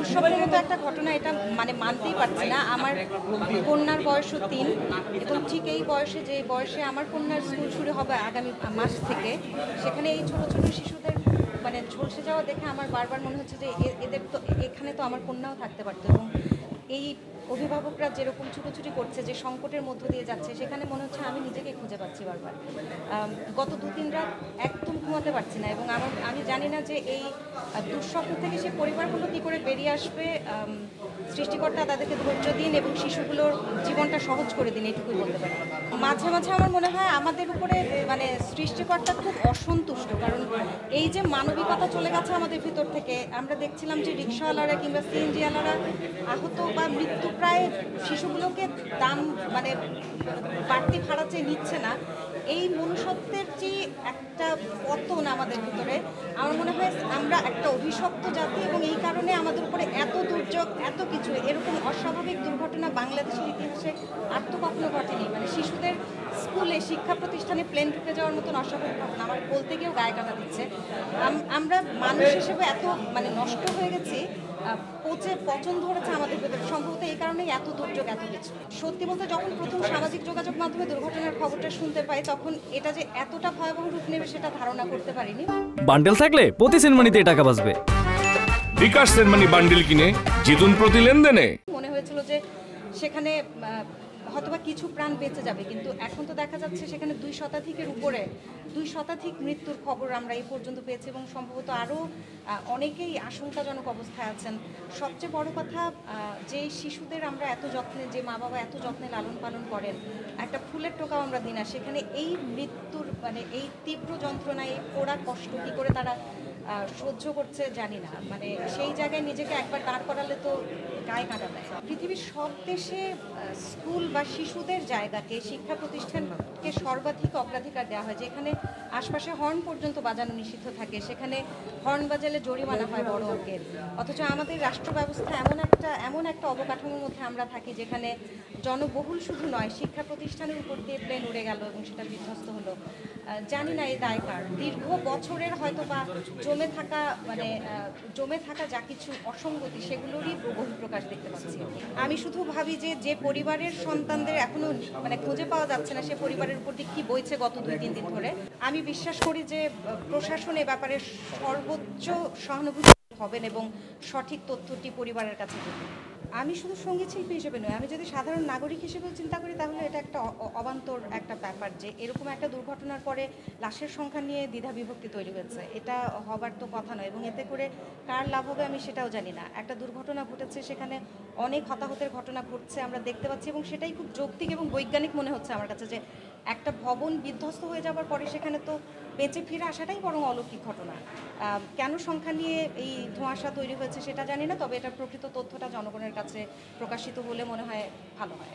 দুঃস্বপ্নের মতো একটা ঘটনা, এটা মানে মানতেই পারছি না। আমার কন্যার বয়সও ৩ এবং ঠিক এই বয়সে, যে বয়সে আমার কন্যার স্কুল শুরু হবে আগামী মাস থেকে, সেখানে এই ছোট ছোট শিশুদের মানে ঝলসে যাওয়া দেখে আমার বারবার মনে হচ্ছে যে এদের তো এখানে তো আমার কন্যাও থাকতে পারতো। এবং এই অভিভাবকরা যেরকম ছুটোছুটি করছে, যে সংকটের মধ্য দিয়ে যাচ্ছে, সেখানে মনে হচ্ছে আমি নিজেকে খুঁজে পাচ্ছি বারবার। গত ২-৩ রাত একদম ঘুমাতে পারছি না এবং আমি জানি না যে এই দুঃস্বপ্ন থেকে সে পরিবারগুলো কী করে বেরিয়ে আসবে। সৃষ্টিকর্তা তাদেরকে ধৈর্য দিন এবং শিশুগুলোর জীবনটা সহজ করে দিন, এটুকুই বলতে পারি। মাঝে মাঝে আমার মনে হয় আমাদের উপরে মানে সৃষ্টিকর্তা খুব অসন্তুষ্ট, কারণ এই যে মানবিকতা চলে গেছে আমাদের ভিতর থেকে। আমরা দেখছিলাম যে রিক্সাওয়ালারা কিংবা সিএনজিওয়ালারা আহত বা মৃত্যুপ্রায় শিশুগুলোকে দাম মানে বাড়তি ভাড়া চেয়ে নিচ্ছে না। এই মনুষ্যত্বের যে একটা পতন আমাদের ভিতরে, আমার মনে হয় আমরা একটা অভিশপ্ত জাতি এবং এই কারণে আমাদের উপরে এত দুর্যোগ, এত কিছু, এরকম অস্বাভাবিক দুর্ঘটনা বাংলাদেশের ইতিহাসে আর তো কখনো ঘটেনি। মানে শিশুদের স্কুলে, শিক্ষা প্রতিষ্ঠানে প্লেন ঢুকে যাওয়ার মতন অস্বাভাবিক ঘটনা আমার বলতে গিয়েও গায়ে কাটা দিচ্ছে। আমরা মানুষ হিসেবে এত মানে নষ্ট হয়ে গেছি, পচন ধরেছে আমাদের ভেতরে, সম্ভবত এই কারণেই এত দুর্যোগ, এত কিছু। সত্যি বলতে যখন প্রথম সামাজিক যোগাযোগ মাধ্যমে দুর্ঘটনার খবরটা শুনতে পাই, তখন এটা যে এতটা ভয়াবহ রূপ নেবে সেটা ধারণা করতে পারিনি। বান্ডেল থাকলে প্রতি সেনমানিতে টাকা বাঁচবে। বিকাশ সেনমানি বান্ডেল কিনে জিতুন প্রতি লেনদেনে। মনে হয়েছিল যে সেখানে হয়তোবা কিছু প্রাণ বেঁচে যাবে, কিন্তু এখন তো দেখা যাচ্ছে সেখানে ২ শতাধিকের উপরে ২ শতাধিক মৃত্যুর খবর আমরা এই পর্যন্ত পেয়েছি এবং সম্ভবত আরও অনেকেই আশঙ্কাজনক অবস্থায় আছেন। সবচেয়ে বড় কথা, যে শিশুদের আমরা এত যত্নে, যে মা বাবা এত যত্নে লালন পালন করেন, একটা ফুলের টোকাও আমরা দিই না, সেখানে এই মৃত্যুর মানে এই তীব্র যন্ত্রণা, এই পোড়া কষ্ট কী করে তারা সহ্য করছে জানি না। মানে সেই জায়গায় নিজেকে একবার দাঁড় করালে তো গায়ে কাঁটা দেয়। পৃথিবীর সব দেশে স্কুল বা শিশুদের জায়গাকে, শিক্ষা প্রতিষ্ঠানকে সর্বাধিক অগ্রাধিকার দেওয়া হয়। যেখানে আশপাশে হর্ন পর্যন্ত বাজানো নিষিদ্ধ থাকে, সেখানে হর্ন বাজালে জরিমানা হয় বড় অঙ্কের। অথচ আমাদের রাষ্ট্র ব্যবস্থা এমন একটা অবকাঠামোর মধ্যে আমরা থাকি, যেখানে জনবহুল শুধু নয়, শিক্ষা প্রতিষ্ঠানের উপর দিয়ে প্লেন উড়ে গেল এবং সেটা বিধ্বস্ত হলো। জানি না এই দায় কার। দীর্ঘ বছরের হয়তো বা জমে থাকা যা কিছু অসঙ্গতি, সেগুলোরই বহিঃপ্রকাশ দেখতে পাচ্ছি। আমি শুধু ভাবি যে পরিবারের সন্তানদের এখনো মানে খুঁজে পাওয়া যাচ্ছে না, সে পরিবারের উপর দিয়ে কি বইছে গত ২-৩ দিন ধরে। আমি বিশ্বাস করি যে প্রশাসন এ ব্যাপারে সর্বোচ্চ সহানুভূতি হবেন এবং সঠিক তথ্যটি পরিবারের কাছে দেবেন। আমি শুধু সঙ্গীত শিল্পী হিসেবে নয়, আমি যদি সাধারণ নাগরিক হিসেবেও চিন্তা করি, তাহলে এটা একটা অবান্তর একটা ব্যাপার যে এরকম একটা দুর্ঘটনার পরে লাশের সংখ্যা নিয়ে দ্বিধা বিভক্তি তৈরি হয়েছে। এটা হবার তো কথা নয় এবং এতে করে কার লাভ হবে আমি সেটাও জানি না। একটা দুর্ঘটনা ঘটেছে, সেখানে অনেক হতাহতের ঘটনা ঘটছে আমরা দেখতে পাচ্ছি এবং সেটাই খুব যৌক্তিক এবং বৈজ্ঞানিক মনে হচ্ছে আমার কাছে, যে একটা ভবন বিধ্বস্ত হয়ে যাওয়ার পরে সেখানে তো বেঁচে ফিরে আসাটাই বরং অলৌকিক ঘটনা। কেন সংখ্যা নিয়ে এই ধোঁয়াশা তৈরি হয়েছে সেটা জানি না, তবে এটার প্রকৃত তথ্যটা জনগণের কাছে প্রকাশিত হলে মনে হয় ভালো হয়।